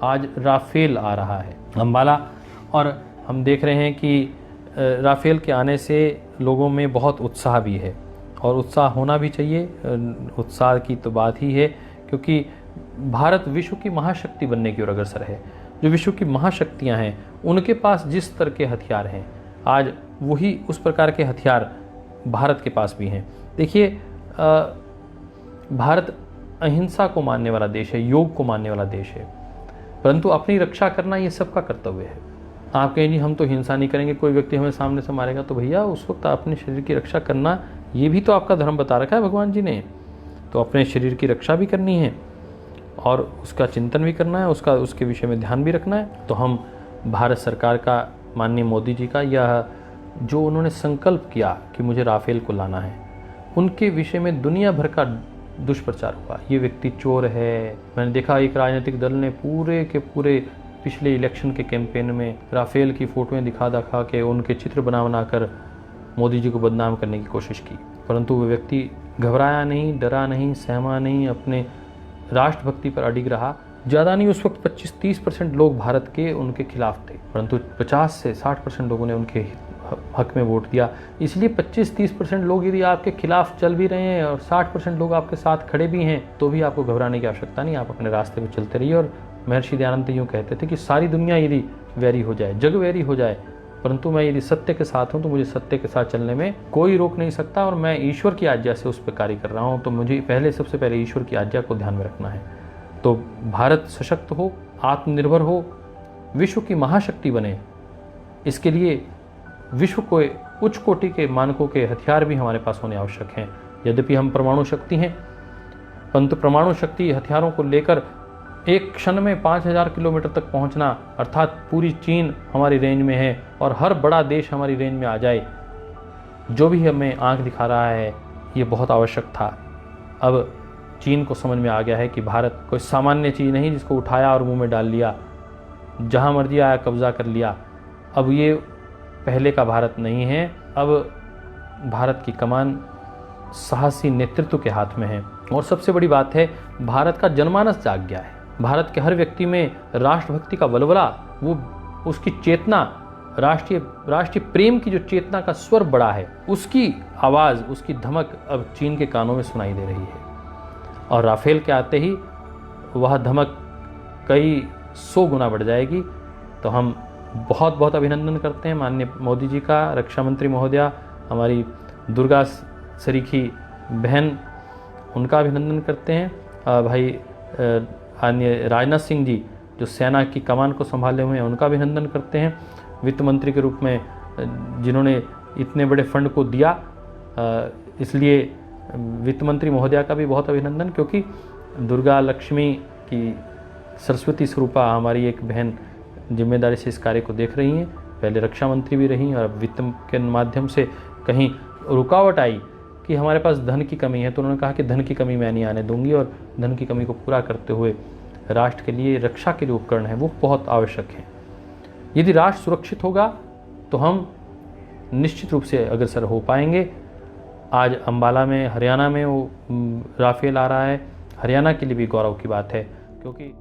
आज राफेल आ रहा है अम्बाला, और हम देख रहे हैं कि राफेल के आने से लोगों में बहुत उत्साह भी है, और उत्साह होना भी चाहिए। उत्साह की तो बात ही है, क्योंकि भारत विश्व की महाशक्ति बनने की ओर अग्रसर है। जो विश्व की महाशक्तियां हैं उनके पास जिस तरह के हथियार हैं, आज वही उस प्रकार के हथियार भारत के पास भी हैं। देखिए, भारत अहिंसा को मानने वाला देश है, योग को मानने वाला देश है, परंतु अपनी रक्षा करना ये सबका कर्तव्य है। आप कहें जी हम तो हिंसा नहीं करेंगे, कोई व्यक्ति हमें सामने से मारेगा, तो भैया उस वक्त अपने शरीर की रक्षा करना, ये भी तो आपका धर्म बता रखा है भगवान जी ने। तो अपने शरीर की रक्षा भी करनी है और उसका चिंतन भी करना है, उसके विषय में ध्यान भी रखना है। तो हम भारत सरकार का, माननीय मोदी जी का, यह जो उन्होंने संकल्प किया कि मुझे राफेल को लाना है, उनके विषय में दुनिया भर का दुष्प्रचार हुआ। ये व्यक्ति चोर है। मैंने देखा एक राजनीतिक दल ने पूरे के पूरे पिछले इलेक्शन के कैंपेन में राफेल की फ़ोटोएं दिखा के उनके चित्र बना कर मोदी जी को बदनाम करने की कोशिश की, परंतु वो व्यक्ति घबराया नहीं, डरा नहीं, सहमा नहीं, अपने राष्ट्रभक्ति पर अडिग रहा। ज़्यादा नहीं, उस वक्त 25-30% लोग भारत के उनके खिलाफ थे, परंतु 50 से 60% लोगों ने उनके हक में वोट दिया। इसलिए 25-30% लोग यदि आपके खिलाफ चल भी रहे हैं और 60% लोग आपके साथ खड़े भी हैं, तो भी आपको घबराने की आवश्यकता नहीं। आप अपने रास्ते पर चलते रहिए। और महर्षि दयानंद यूँ कहते थे कि सारी दुनिया यदि वैरी हो जाए, जग वैरी हो जाए, परंतु मैं यदि सत्य के साथ हूँ तो मुझे सत्य के साथ चलने में कोई रोक नहीं सकता, और मैं ईश्वर की आज्ञा से उस पर कार्य कर रहा हूँ। तो मुझे सबसे पहले ईश्वर की आज्ञा को ध्यान में रखना है। तो भारत सशक्त हो, आत्मनिर्भर हो, विश्व की महाशक्ति बने, इसके लिए विश्व को उच्च कोटि के मानकों के हथियार भी हमारे पास होने आवश्यक हैं। यद्यपि हम परमाणु शक्ति हैं, परंतु परमाणु शक्ति हथियारों को लेकर एक क्षण में 5000 किलोमीटर तक पहुंचना, अर्थात पूरी चीन हमारी रेंज में है और हर बड़ा देश हमारी रेंज में आ जाए, जो भी हमें आंख दिखा रहा है, ये बहुत आवश्यक था। अब चीन को समझ में आ गया है कि भारत कोई सामान्य चीज़ नहीं जिसको उठाया और मुंह में डाल लिया, जहां मर्जी आया कब्जा कर लिया। अब ये पहले का भारत नहीं है। अब भारत की कमान साहसी नेतृत्व के हाथ में है। और सबसे बड़ी बात है, भारत का जनमानस जाग गया है। भारत के हर व्यक्ति में राष्ट्रभक्ति का वलवला, वो उसकी चेतना, राष्ट्रीय प्रेम की जो चेतना का स्वर बड़ा है, उसकी आवाज़, उसकी धमक अब चीन के कानों में सुनाई दे रही है। और राफेल के आते ही वह धमक कई 100 गुना बढ़ जाएगी। तो हम बहुत बहुत अभिनंदन करते हैं माननीय मोदी जी का, रक्षा मंत्री महोदया, हमारी दुर्गा सरीखी बहन, उनका अभिनंदन करते हैं। भाई माननीय राजनाथ सिंह जी जो सेना की कमान को संभाले हुए हैं, उनका अभिनंदन करते हैं। वित्त मंत्री के रूप में जिन्होंने इतने बड़े फंड को दिया, इसलिए वित्त मंत्री महोदया का भी बहुत अभिनंदन, क्योंकि दुर्गा लक्ष्मी की, सरस्वती स्वरूपा हमारी एक बहन जिम्मेदारी से इस कार्य को देख रही हैं। पहले रक्षा मंत्री भी रही और अब वित्त के माध्यम से कहीं रुकावट आई कि हमारे पास धन की कमी है, तो उन्होंने कहा कि धन की कमी मैं नहीं आने दूंगी, और धन की कमी को पूरा करते हुए राष्ट्र के लिए रक्षा के लिए उपकरण है वो बहुत आवश्यक है। यदि राष्ट्र सुरक्षित होगा तो हम निश्चित रूप से अग्रसर हो पाएंगे। आज अम्बाला में, हरियाणा में वो राफेल आ रहा है, हरियाणा के लिए भी गौरव की बात है, क्योंकि